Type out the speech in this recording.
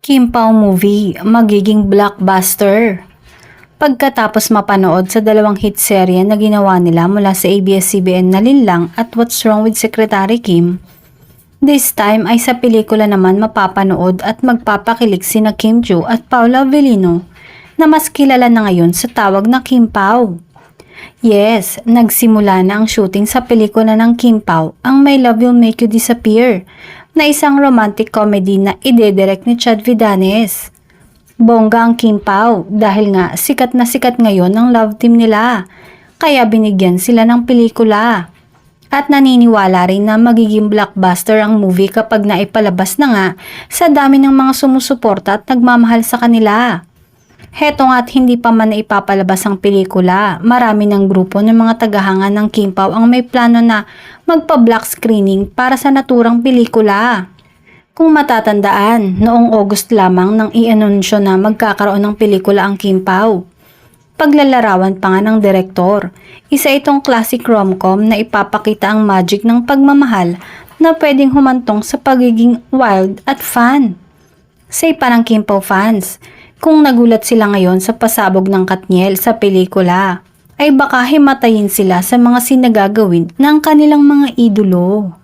Kim Pao movie, magiging blockbuster. Pagkatapos mapanood sa dalawang hit serye na ginawa nila mula sa ABS-CBN na Linlang at What's Wrong with Secretary Kim, this time ay sa pelikula naman mapapanood at magpapakilig sina Kim Joo at Paula Avellino na mas kilala na ngayon sa tawag na Kim Pao. Yes, nagsimula na ang shooting sa pelikula ng Kim Pao, ang My Love Will Make You Disappear, na isang romantic comedy na ide-direct ni Chad Vidanes. Bongga ang Kim Pao dahil nga sikat na sikat ngayon ang love team nila, kaya binigyan sila ng pelikula. At naniniwala rin na magiging blockbuster ang movie kapag naipalabas na nga sa dami ng mga sumusuporta at nagmamahal sa kanila. Heto nga't hindi pa man naipapalabas ang pelikula, marami ng grupo ng mga tagahanga ng Kim Pao ang may plano na magpa-block screening para sa naturang pelikula. Kung matatandaan, noong August lamang nang i-anunsyo na magkakaroon ng pelikula ang Kim Pao. Paglalarawan pa nga ng direktor, isa itong classic rom-com na ipapakita ang magic ng pagmamahal na pwedeng humantong sa pagiging wild at fun. Say pa ng Kim Pao fans, kung nagulat sila ngayon sa pasabog ng Katniel sa pelikula, ay baka himatayin sila sa mga sinagagawin ng kanilang mga idolo.